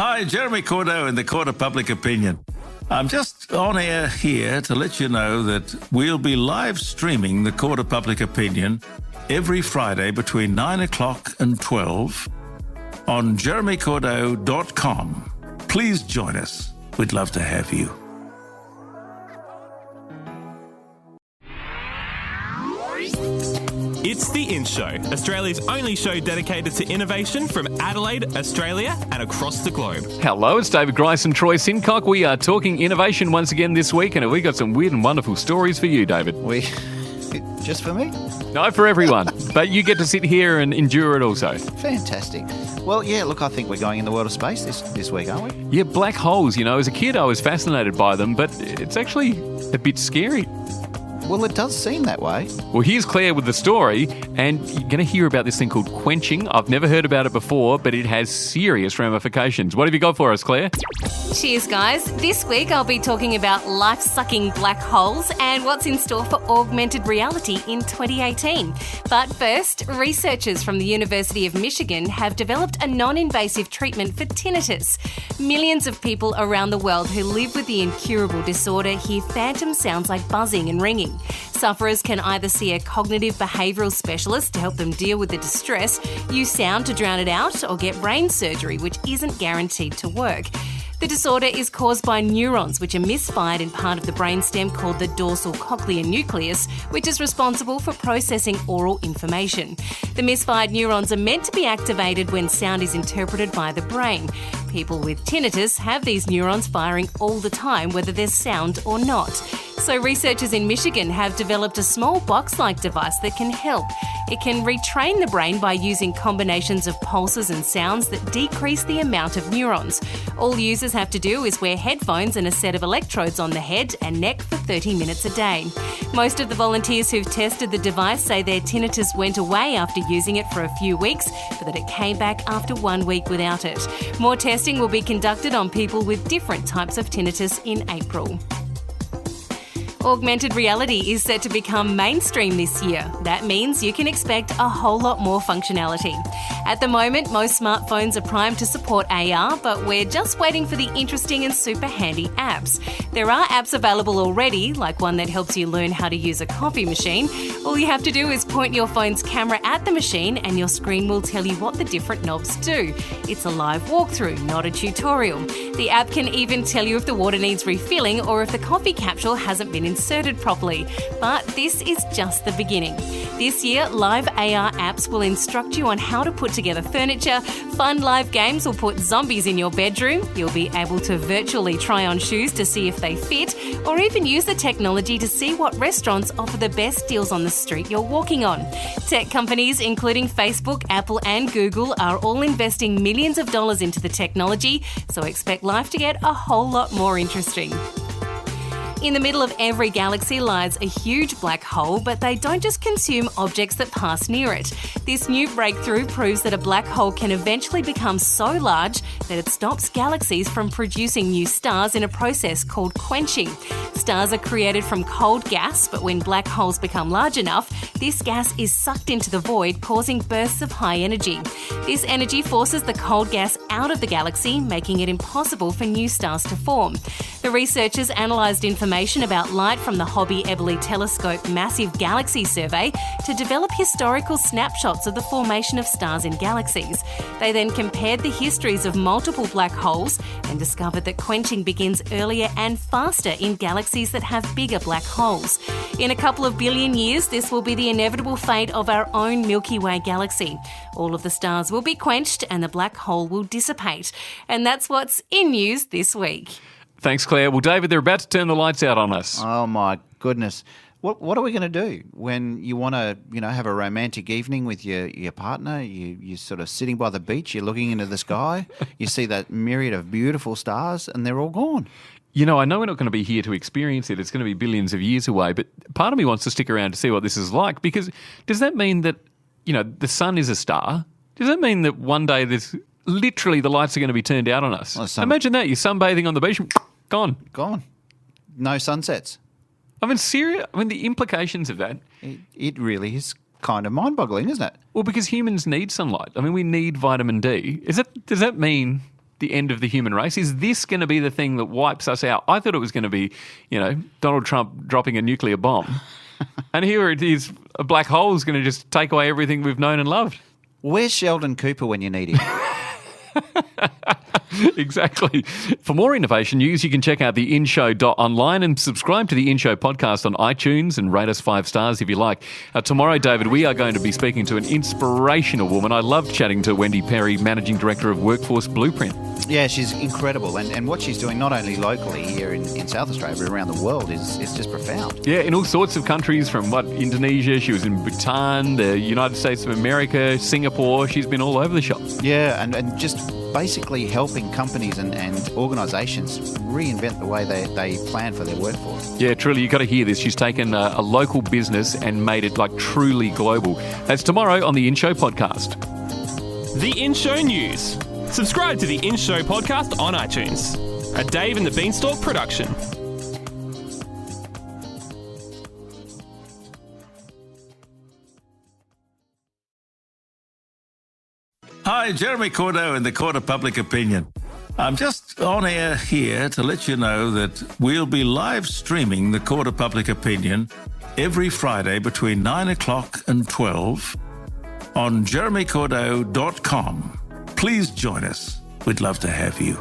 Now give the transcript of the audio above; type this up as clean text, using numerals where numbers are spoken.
Hi, Jeremy Cordeaux in the Court of Public Opinion. I'm just on air here to let you know that we'll be live streaming the Court of Public Opinion every Friday between 9 o'clock and 12 on jeremycordeaux.com. Please join us. We'd love to have you. It's The In Show, Australia's only show dedicated to innovation from Adelaide, Australia and across the globe. Hello, it's David Grice and Troy Sincock. We are talking innovation once again this week, and we got some weird and wonderful stories for you, David. Just for me? No, for everyone. But you get to sit here and endure it also. Fantastic. Well, yeah, look, I think we're going in the world of space this week, aren't we? Yeah, black holes, as a kid I was fascinated by them, but it's actually a bit scary. Well, it does seem that way. Well, here's Claire with the story, and you're going to hear about this thing called quenching. I've never heard about it before, but it has serious ramifications. What have you got for us, Claire? Cheers, guys. This week I'll be talking about life-sucking black holes and what's in store for augmented reality in 2018. But first, researchers from the University of Michigan have developed a non-invasive treatment for tinnitus. Millions of people around the world who live with the incurable disorder hear phantom sounds like buzzing and ringing. Sufferers can either see a cognitive behavioural specialist to help them deal with the distress, use sound to drown it out, or get brain surgery, which isn't guaranteed to work. The disorder is caused by neurons which are misfired in part of the brainstem called the dorsal cochlear nucleus, which is responsible for processing oral information. The misfired neurons are meant to be activated when sound is interpreted by the brain. People with tinnitus have these neurons firing all the time, whether there's sound or not. So researchers in Michigan have developed a small box-like device that can help. It can retrain the brain by using combinations of pulses and sounds that decrease the amount of neurons. All users have to do is wear headphones and a set of electrodes on the head and neck for 30 minutes a day. Most of the volunteers who've tested the device say their tinnitus went away after using it for a few weeks, but that it came back after 1 week without it. More testing will be conducted on people with different types of tinnitus in April. Augmented reality is set to become mainstream this year. That means you can expect a whole lot more functionality. At the moment, most smartphones are primed to support AR, but we're just waiting for the interesting and super handy apps. There are apps available already, like one that helps you learn how to use a coffee machine. All you have to do is point your phone's camera at the machine and your screen will tell you what the different knobs do. It's a live walkthrough, not a tutorial. The app can even tell you if the water needs refilling or if the coffee capsule hasn't been inserted properly. But this is just the beginning. This year, live AR apps will instruct you on how to put together furniture. Fun live games will put zombies in your bedroom. You'll be able to virtually try on shoes to see if they fit, or even use the technology to see what restaurants offer the best deals on the street you're walking on. Tech companies, including Facebook, Apple and Google, are all investing millions of dollars into the technology, so expect life to get a whole lot more interesting. In the middle of every galaxy lies a huge black hole, but they don't just consume objects that pass near it. This new breakthrough proves that a black hole can eventually become so large that it stops galaxies from producing new stars in a process called quenching. Stars are created from cold gas, but when black holes become large enough, this gas is sucked into the void, causing bursts of high energy. This energy forces the cold gas out of the galaxy, making it impossible for new stars to form. The researchers analysed information about light from the Hobby Eberly Telescope Massive Galaxy Survey to develop historical snapshots of the formation of stars in galaxies. They then compared the histories of multiple black holes and discovered that quenching begins earlier and faster in galaxies that have bigger black holes. In a couple of billion years, this will be the inevitable fate of our own Milky Way galaxy. All of the stars will be quenched and the black hole will dissipate. And that's what's in news this week. Thanks, Claire. Well, David, they're about to turn the lights out on us. Oh, my goodness. What are we going to do when you want to, have a romantic evening with your partner? You're sort of sitting by the beach, you're looking into the sky, you see that myriad of beautiful stars and they're all gone. I know we're not going to be here to experience it. It's going to be billions of years away. But part of me wants to stick around to see what this is like, because does that mean that, the sun is a star? Does that mean that one day there's literally the lights are going to be turned out on us? Well, imagine that. You're sunbathing on the beach, gone. Gone. No sunsets. Serious. The implications of that. It really is kind of mind-boggling, isn't it? Well, because humans need sunlight. We need vitamin D. Does that mean the end of the human race? Is this going to be the thing that wipes us out? I thought it was going to be, Donald Trump dropping a nuclear bomb. And here it is, a black hole is going to just take away everything we've known and loved. Where's Sheldon Cooper when you need him? Exactly. For more innovation news, you can check out the InShow.online and subscribe to the InShow podcast on iTunes and rate us 5 stars if you like. Tomorrow, David, we are going to be speaking to an inspirational woman. I loved chatting to Wendy Perry, Managing Director of Workforce Blueprint. Yeah, she's incredible. And what she's doing not only locally here in South Australia, but around the world is just profound. Yeah, in all sorts of countries, from Indonesia, she was in Bhutan, the United States of America, Singapore. She's been all over the shop. Yeah, and just basically helping companies and organisations reinvent the way they plan for their workforce. Yeah, truly, you've got to hear this. She's taken a local business and made it like truly global. That's tomorrow on the InShow podcast. The InShow News. Subscribe to the InShow podcast on iTunes. A Dave and the Beanstalk production. Hi, Jeremy Cordeaux in the Court of Public Opinion. I'm just on air here to let you know that we'll be live streaming the Court of Public Opinion every Friday between 9 o'clock and 12 on jeremycordeaux.com. Please join us. We'd love to have you.